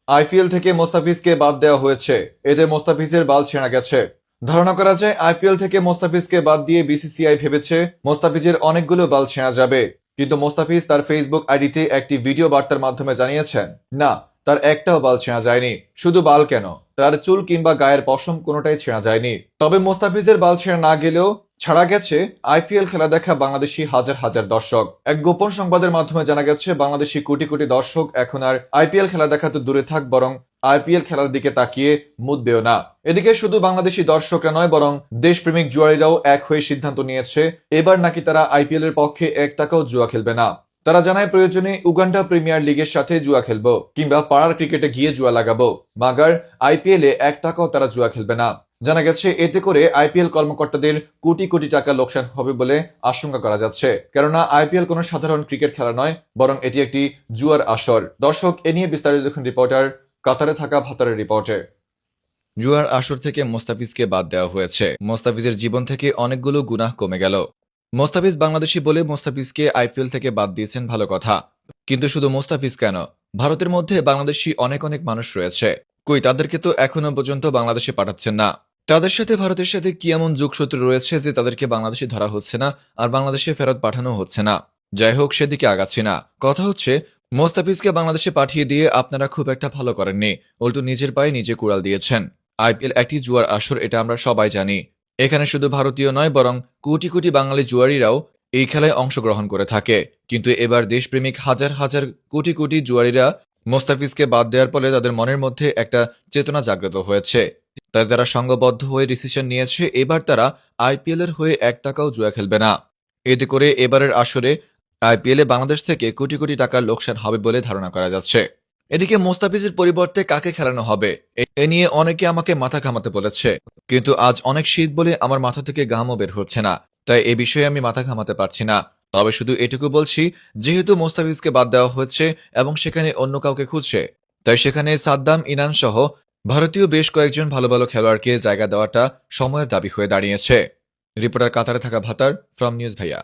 IPL থেকে মোস্তাফিজকে বাদ দেওয়া হয়েছে, এতে মোস্তাফিজের বাল ছেঁড়া গেছে। ধারণা করা যায় আইপিএল থেকে মোস্তাফিজকে বাদ দিয়ে বিসিসিআই ভেবেছে মোস্তাফিজের অনেকগুলো বাল ছেঁড়া যাবে, কিন্তু মোস্তাফিজ তার ফেসবুক আইডিতে একটি ভিডিও বার্তার মাধ্যমে জানিয়েছেন না, তার একটাও বাল ছেঁড়া যায়নি। শুধু বাল কেন, তার চুল কিংবা গায়ের পশম কোনোটাই ছেঁড়া যায়নি। তবে মোস্তাফিজের বাল ছেঁড়া না গেলেও ছাড়া গেছে আইপিএল খেলা দেখা বাংলাদেশি হাজার হাজার দর্শক। এক গোপন সংবাদের মাধ্যমে জানা গেছে বাংলাদেশি কোটি কোটি দর্শক এখন আর আইপিএল খেলা দেখা তো দূরে থাক, বরং আইপিএল খেলার দিকে তাকিয়ে মুদবেও না। এদিকে শুধু বাংলাদেশি দর্শকরা নয়, বরং দেশপ্রেমিক জুয়ারিরাও এক হয়ে সিদ্ধান্ত নিয়েছে এবার নাকি তারা আইপিএল এর পক্ষে এক টাকাও জুয়া খেলবে না। তারা জানায় প্রয়োজনে উগান্ডা প্রিমিয়ার লিগের সাথে জুয়া খেলবো কিংবা পাড়ার ক্রিকেটে গিয়ে জুয়া লাগাবো, মাগার আইপিএল এ এক টাকাও তারা জুয়া খেলবে না। জানা গেছে এতে করে আইপিএল কর্মকর্তাদের কোটি কোটি টাকা লোকসান হবে বলে আশঙ্কা করা যাচ্ছে, কেননা আইপিএল কোনো সাধারণ ক্রিকেট খেলা নয়, বরং এটি একটি জুয়ার আসর। দর্শক, এ নিয়ে বিস্তারিত দেখুন রিপোর্টার কাতারে থাকা ভাতারের রিপোর্টে। জুয়ার আসর থেকে মোস্তাফিজকে বাদ দেওয়া হয়েছে, মোস্তাফিজের জীবন থেকে অনেকগুলো গুনাহ কমে গেল। মোস্তাফিজ বাংলাদেশি বলে মোস্তাফিজকে আইপিএল থেকে বাদ দিয়েছেন, ভালো কথা, কিন্তু শুধু মোস্তাফিজ কেন, ভারতের মধ্যে বাংলাদেশি অনেক অনেক মানুষ রয়েছে, কই তাদেরকে তো এখনো পর্যন্ত বাংলাদেশে পাঠাচ্ছেন না। তাদের সাথে ভারতের সাথে কি এমন যোগসূত্র রয়েছে যে তাদেরকে বাংলাদেশে ধরা হচ্ছে না আর বাংলাদেশে ফেরত পাঠানো হচ্ছে না? যাই হোক, সেদিকে আগাচ্ছি না। কথা হচ্ছে মোস্তাফিজকে বাংলাদেশে পাঠিয়ে দিয়ে আপনারা খুব একটা ভালো করেননি, উল্টো নিজের পায়ে নিজে কুড়াল দিয়েছেন। আইপিএল একটি জুয়ার আসর, এটা আমরা সবাই জানি। এখানে শুধু ভারতীয় নয়, বরং কোটি কোটি বাঙালি জুয়ারিরাও এই খেলায় অংশগ্রহণ করে থাকে। কিন্তু এবার দেশপ্রেমিক হাজার হাজার কোটি কোটি জুয়ারিরা মোস্তাফিজকে বাদ দেওয়ার ফলে তাদের মনের মধ্যে একটা চেতনা জাগ্রত হয়েছে, তাই তারা সংঘবদ্ধ হয়ে ডিসিশন নিয়েছে এবার তারা আইপিএল এর হয়ে এক টাকাও জুয়া খেলবে না। এতে করে এবারের আসরে আইপিএল এ বাংলাদেশ থেকে কোটি কোটি টাকার লোকসান হবে বলে ধারণা করা যাচ্ছে। এদিকে মোস্তাফিজের পরিবর্তে কাকে খেলানো হবে এ নিয়ে অনেকে আমাকে মাথা ঘামাতে বলেছে, কিন্তু আজ অনেক শীত বলে আমার মাথা থেকে ঘামও বের হচ্ছে না, তাই এ বিষয়ে আমি মাথা ঘামাতে পারছি না। তবে শুধু এটুকু বলছি, যেহেতু মোস্তাফিজকে বাদ দেওয়া হচ্ছে এবং সেখানে অন্য কাউকে খুঁজছে, তাই সেখানে সাদ্দাম, ইনান সহ ভারতীয় বেশ কয়েকজন ভালো ভালো খেলোয়াড়কে জায়গা দেওয়াটা সময়ের দাবি হয়ে দাঁড়িয়েছে। রিপোর্টার কাতারে থাকা ভাতার ফ্রম নিউজ ভাইয়া।